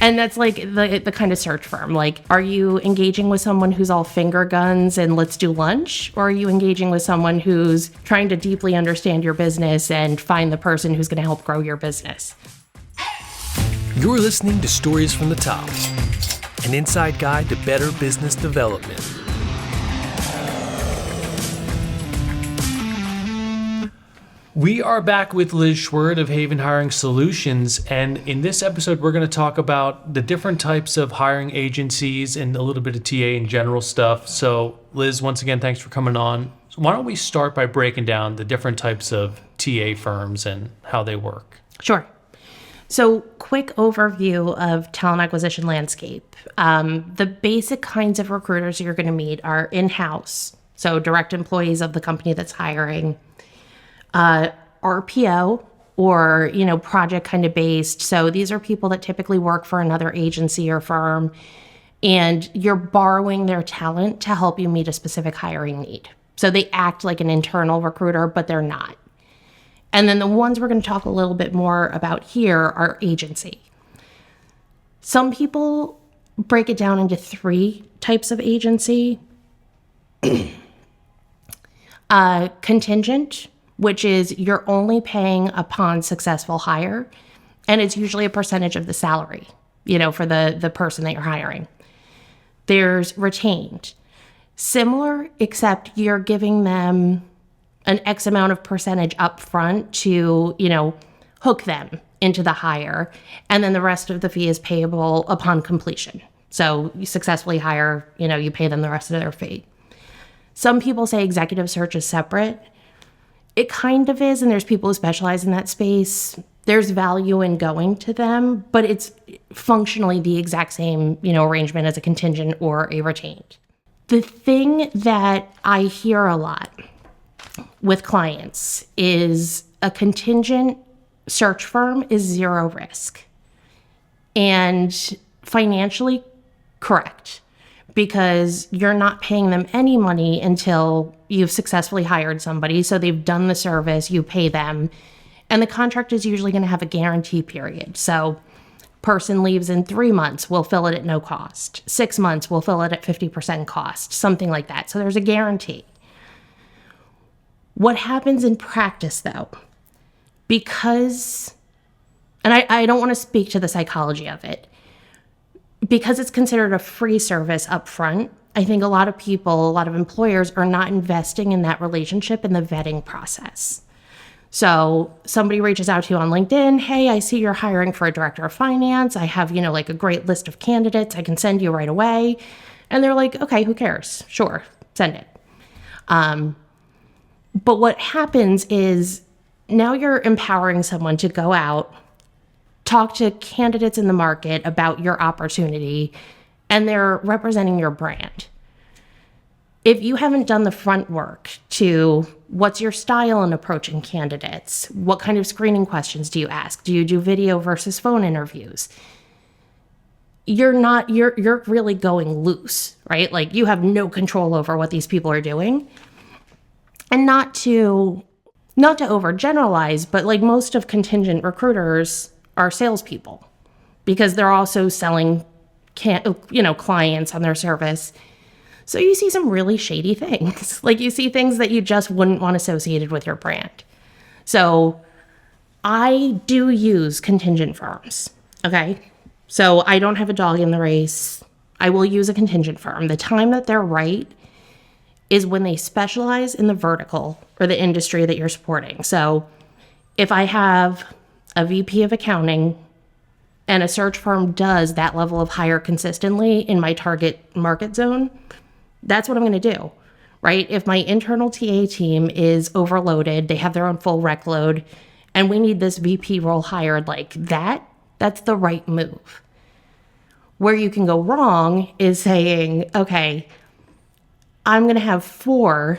And that's like the kind of search firm. Like, are you engaging with someone who's all finger guns and let's do lunch? Or are you engaging with someone who's trying to deeply understand your business and find the person who's going to help grow your business? You're listening to Stories from the Top, an inside guide to better business development. We are back with Liz Schwerd of Haven Hiring Solutions, and in this episode we're going to talk about the different types of hiring agencies and a little bit of TA and general stuff. So Liz, once again, thanks for coming on. So why don't we start by breaking down the different types of TA firms and how they work? Sure. So quick overview of talent acquisition landscape. The basic kinds of recruiters you're going to meet are in-house, so direct employees of the company that's hiring. RPO or, project kind of based. So these are people that typically work for another agency or firm, and you're borrowing their talent to help you meet a specific hiring need. So they act like an internal recruiter, but they're not. And then the ones we're going to talk a little bit more about here are agency. Some people break it down into three types of agency. Contingent, which is you're only paying upon successful hire, and it's usually a percentage of the salary, for the person that you're hiring. There's retained. Similar, except you're giving them an X amount of percentage up front to, hook them into the hire, and then the rest of the fee is payable upon completion. So you successfully hire, you pay them the rest of their fee. Some people say executive search is separate. It kind of is, and there's people who specialize in that space. There's value in going to them, but it's functionally the exact same, arrangement as a contingent or a retained. The thing that I hear a lot with clients is a contingent search firm is zero risk. And financially correct, because you're not paying them any money until you've successfully hired somebody. So they've done the service, you pay them, and the contract is usually going to have a guarantee period. So person leaves in 3 months, we'll fill it at no cost. 6 months, we'll fill it at 50% cost, something like that. So there's a guarantee. What happens in practice though, because, and I don't want to speak to the psychology of it, because it's considered a free service up front, I think a lot of people, a lot of employers are not investing in that relationship in the vetting process. So somebody reaches out to you on LinkedIn, hey, I see you're hiring for a director of finance. I have, like a great list of candidates I can send you right away. And they're like, okay, who cares? Sure, send it. But what happens is now you're empowering someone to go out, talk to candidates in the market about your opportunity, and they're representing your brand. If you haven't done the front work to what's your style in approaching candidates, what kind of screening questions do you ask? Do you do video versus phone interviews? You're really going loose, right? Like you have no control over what these people are doing. And not to overgeneralize, but like most of contingent recruiters are salespeople because they're also selling, clients on their service. So you see some really shady things. Like you see things that you just wouldn't want associated with your brand. So I do use contingent firms, okay? So I don't have a dog in the race. I will use a contingent firm. The time that they're right is when they specialize in the vertical or the industry that you're supporting. So if I have a VP of accounting and a search firm does that level of hire consistently in my target market zone, that's what I'm going to do, right? If my internal TA team is overloaded, they have their own full rec load, and we need this VP role hired like that, that's the right move. Where you can go wrong is saying, okay, I'm going to have 4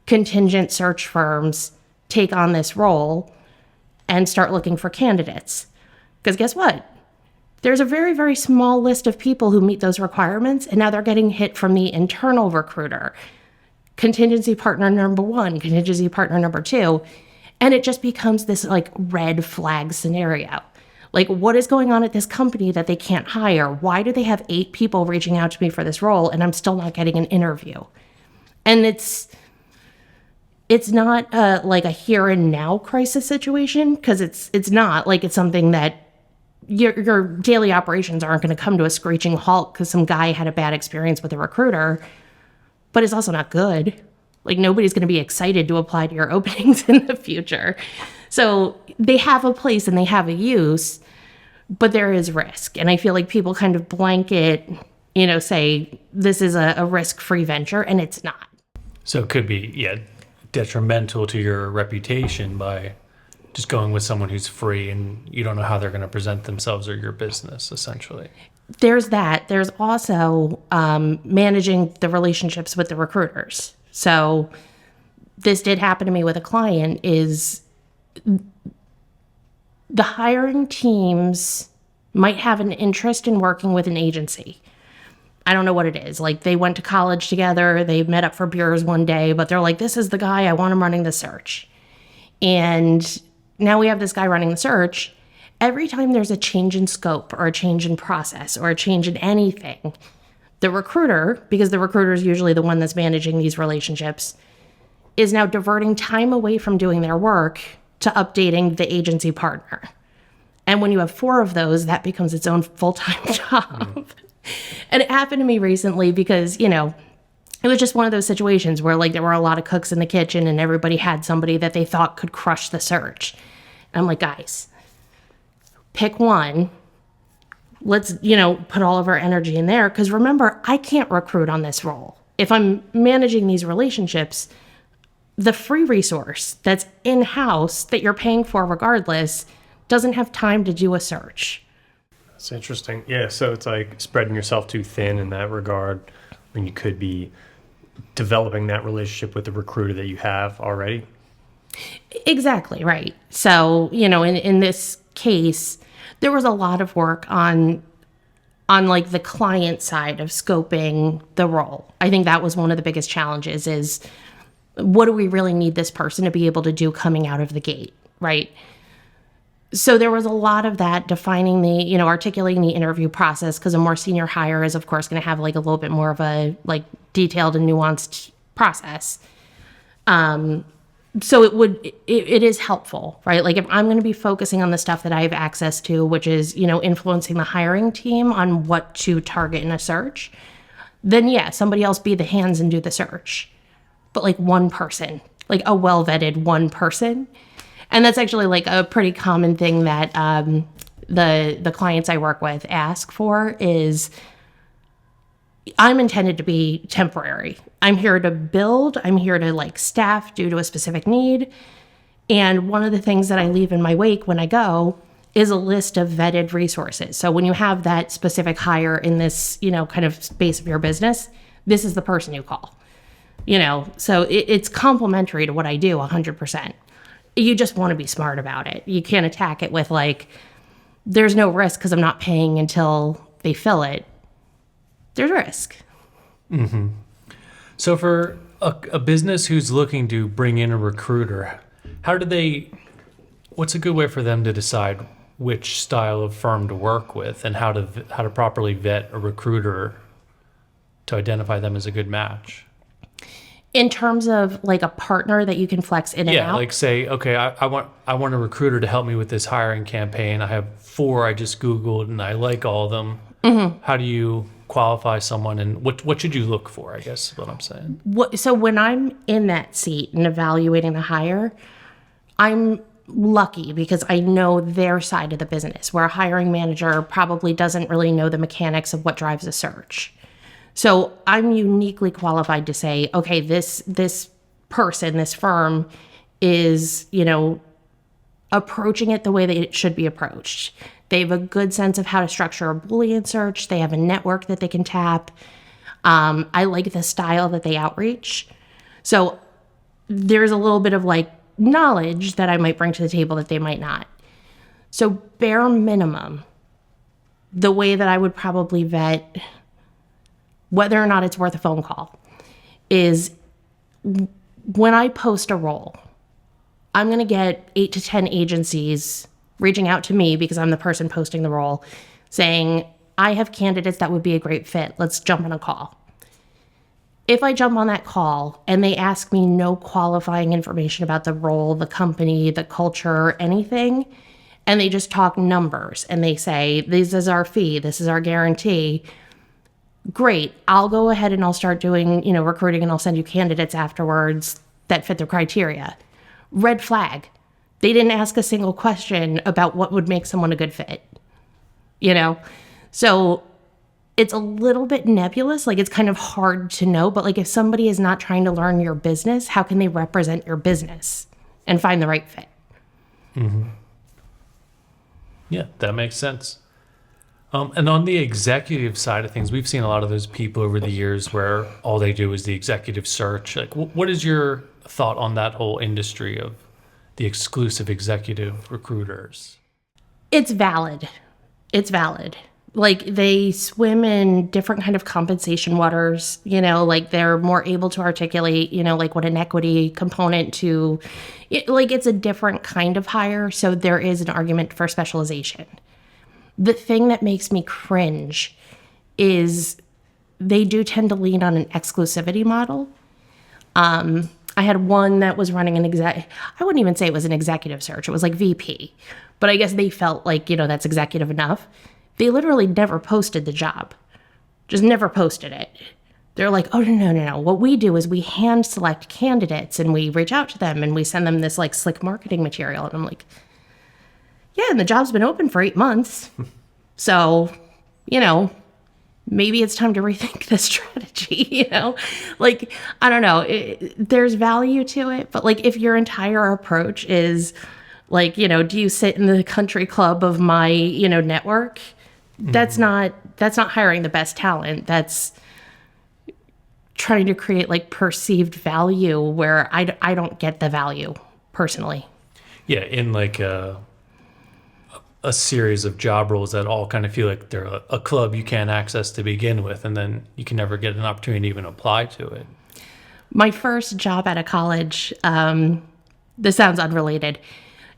contingent search firms take on this role and start looking for candidates. Because guess what? There's a very, very small list of people who meet those requirements, and now they're getting hit from the internal recruiter. Contingency partner number 1, contingency partner number 2, and it just becomes this like red flag scenario. Like, what is going on at this company that they can't hire? Why do they have 8 people reaching out to me for this role and I'm still not getting an interview? And it's not like a here and now crisis situation, because it's not. Like, it's something that your daily operations aren't going to come to a screeching halt because some guy had a bad experience with a recruiter, but it's also not good. Like, nobody's going to be excited to apply to your openings in the future. So they have a place and they have a use, but there is risk. And I feel like people kind of blanket, say this is a risk-free venture, and it's not. So it could be, detrimental to your reputation by just going with someone who's free and you don't know how they're going to present themselves or your business, essentially. There's that. There's also managing the relationships with the recruiters. So this did happen to me with a client. Is the hiring teams might have an interest in working with an agency. I don't know what it is. Like, they went to college together, they met up for beers one day, but they're like, this is the guy, I want him running the search. And now we have this guy running the search. Every time there's a change in scope or a change in process or a change in anything, the recruiter, because the recruiter is usually the one that's managing these relationships, is now diverting time away from doing their work to updating the agency partner. And when you have 4 of those, that becomes its own full-time job. And it happened to me recently because, it was just one of those situations where, like, there were a lot of cooks in the kitchen and everybody had somebody that they thought could crush the search. And I'm like, guys, pick one. Let's, put all of our energy in there. Because remember, I can't recruit on this role. If I'm managing these relationships, the free resource that's in-house that you're paying for regardless doesn't have time to do a search. That's interesting. Yeah, so it's like spreading yourself too thin in that regard when you could be developing that relationship with the recruiter that you have already. Exactly, right. So, in this case, there was a lot of work on like the client side of scoping the role. I think that was one of the biggest challenges is, what do we really need this person to be able to do coming out of the gate, right? So there was a lot of that, defining the, articulating the interview process, because a more senior hire is, of course, going to have like a little bit more of a like detailed and nuanced process. So it is helpful, right? Like, if I'm going to be focusing on the stuff that I have access to, which is, influencing the hiring team on what to target in a search, then somebody else be the hands and do the search. But like one person, like a well-vetted one person. And that's actually like a pretty common thing that the clients I work with ask for is, I'm intended to be temporary. I'm here to build. I'm here to like staff due to a specific need. And one of the things that I leave in my wake when I go is a list of vetted resources. So when you have that specific hire in this, kind of space of your business, this is the person you call. So it's complementary to what I do 100%. You just want to be smart about it. You can't attack it with like, there's no risk because I'm not paying until they fill it. There's risk. Mm-hmm. So for a business who's looking to bring in a recruiter, what's a good way for them to decide which style of firm to work with and how to properly vet a recruiter to identify them as a good match? In terms of like a partner that you can flex in and out? Yeah, like say, okay, I want a recruiter to help me with this hiring campaign. I have 4 I just Googled and I like all of them. Mm-hmm. How do you qualify someone, and what should you look for, I guess is what I'm saying. So when I'm in that seat and evaluating the hire, I'm lucky because I know their side of the business, where a hiring manager probably doesn't really know the mechanics of what drives a search. So I'm uniquely qualified to say, okay, this person, this firm is, approaching it the way that it should be approached. They have a good sense of how to structure a Boolean search. They have a network that they can tap. I like the style that they outreach. So there's a little bit of like knowledge that I might bring to the table that they might not. So bare minimum, the way that I would probably vet whether or not it's worth a phone call is, when I post a role, I'm going to get 8 to 10 agencies reaching out to me because I'm the person posting the role, saying, I have candidates that would be a great fit. Let's jump on a call. If I jump on that call and they ask me no qualifying information about the role, the company, the culture, anything, and they just talk numbers and they say, this is our fee, this is our guarantee, great. I'll go ahead and I'll start doing, recruiting, and I'll send you candidates afterwards that fit the criteria. Red flag. They didn't ask a single question about what would make someone a good fit. So it's a little bit nebulous. Like, it's kind of hard to know, but like, if somebody is not trying to learn your business, how can they represent your business and find the right fit? Mm-hmm. Yeah, that makes sense. And on the executive side of things, we've seen a lot of those people over the years where all they do is the executive search. Like, what is your thought on that whole industry of the exclusive executive recruiters? It's valid. Like, they swim in different kind of compensation waters, like they're more able to articulate, like what an equity component to, like, it's a different kind of hire. So there is an argument for specialization. The thing that makes me cringe is they do tend to lean on an exclusivity model. I had one that was running I wouldn't even say it was an executive search. It was like VP, but I guess they felt like, that's executive enough. They literally never posted the job, just never posted it. They're like, oh, no. What we do is we hand select candidates and we reach out to them and we send them this like slick marketing material. And I'm like, yeah, and the job's been open for 8 months. So, maybe it's time to rethink this strategy, Like, I don't know. There's value to it. But like, if your entire approach is like, do you sit in the country club of my, network? That's not hiring the best talent. That's trying to create like perceived value where I don't get the value personally. Yeah, in like a series of job roles that all kind of feel like they're a club you can't access to begin with, and then you can never get an opportunity to even apply to it. My first job out of college, this sounds unrelated.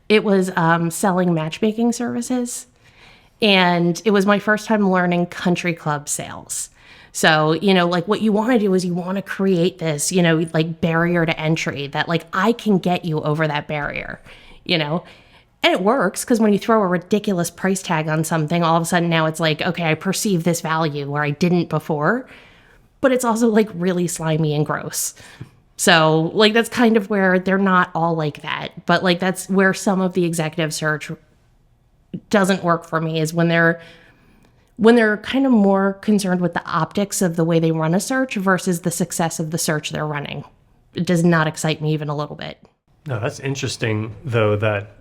It was selling matchmaking services. And it was my first time learning country club sales. So, like what you want to do is you want to create this, like barrier to entry that like I can get you over that barrier, and it works because when you throw a ridiculous price tag on something, all of a sudden now it's like, okay, I perceive this value where I didn't before, but it's also like really slimy and gross. So like, that's kind of where they're not all like that, but like, that's where some of the executive search doesn't work for me is when they're kind of more concerned with the optics of the way they run a search versus the success of the search they're running. It does not excite me even a little bit. No, that's interesting though, that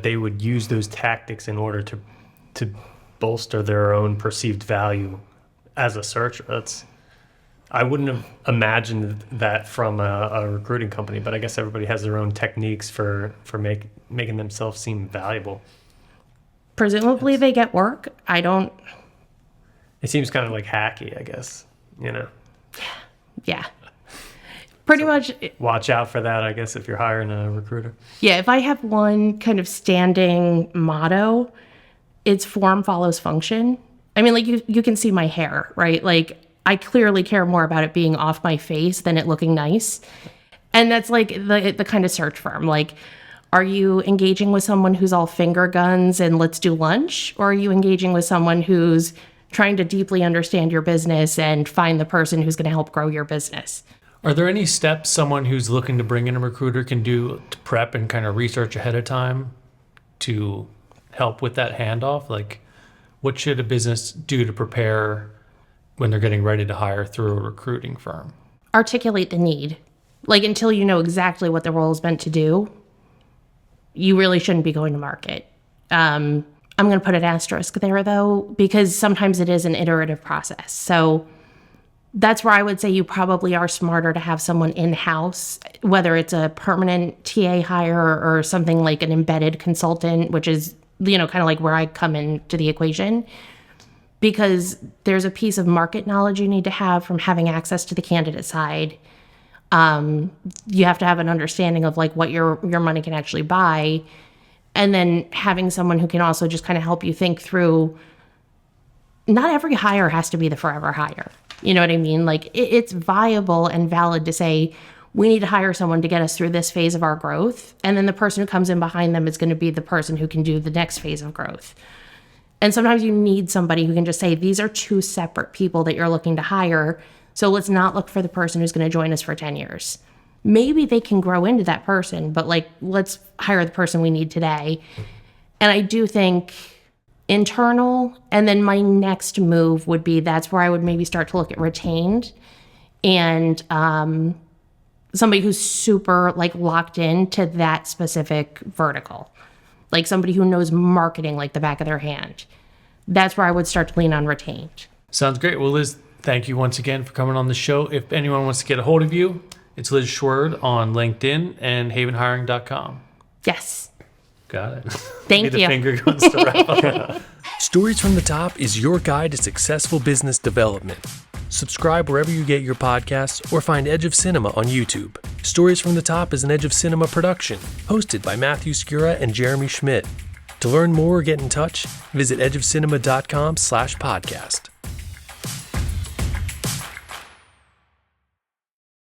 they would use those tactics in order to bolster their own perceived value as a searcher. I wouldn't have imagined that from a recruiting company, but I guess everybody has their own techniques for making themselves seem valuable. Presumably they get work. I don't. It seems kind of like hacky, I guess, Yeah. Pretty much. Watch out for that, I guess, if you're hiring a recruiter. Yeah, if I have one kind of standing motto, it's form follows function. I mean, like you can see my hair, right? Like I clearly care more about it being off my face than it looking nice. And that's like the kind of search firm. Like, are you engaging with someone who's all finger guns and let's do lunch? Or are you engaging with someone who's trying to deeply understand your business and find the person who's going to help grow your business? Are there any steps someone who's looking to bring in a recruiter can do to prep and kind of research ahead of time to help with that handoff? Like, what should a business do to prepare when they're getting ready to hire through a recruiting firm? Articulate the need. Like, until you know exactly what the role is meant to do, you really shouldn't be going to market. I'm going to put an asterisk there, though, because sometimes it is an iterative process. So that's where I would say you probably are smarter to have someone in-house, whether it's a permanent TA hire or something like an embedded consultant, which is, kind of like where I come into the equation, because there's a piece of market knowledge you need to have from having access to the candidate side. You have to have an understanding of like what your money can actually buy. And then having someone who can also just kind of help you think through, not every hire has to be the forever hire. You know what I mean? Like it's viable and valid to say, we need to hire someone to get us through this phase of our growth. And then the person who comes in behind them is going to be the person who can do the next phase of growth. And sometimes you need somebody who can just say, these are two separate people that you're looking to hire. So let's not look for the person who's going to join us for 10 years. Maybe they can grow into that person, but like, let's hire the person we need today. And I do think internal, and then my next move would be, that's where I would maybe start to look at retained and somebody who's super like locked into that specific vertical, like somebody who knows marketing like the back of their hand. That's where I would start to lean on retained. Sounds great. Well, Liz, thank you once again for coming on the show. If anyone wants to get a hold of you, it's Liz Schwerd on LinkedIn and havenhiring.com. Yes. Got it. Thank The you. finger guns to wrap up. Stories from the Top is your guide to successful business development. Subscribe wherever you get your podcasts or find Edge of Cinema on YouTube. Stories from the Top is an Edge of Cinema production, hosted by Matthew Skura and Jeremy Schmidt. To learn more or get in touch, visit edgeofcinema.com/podcast.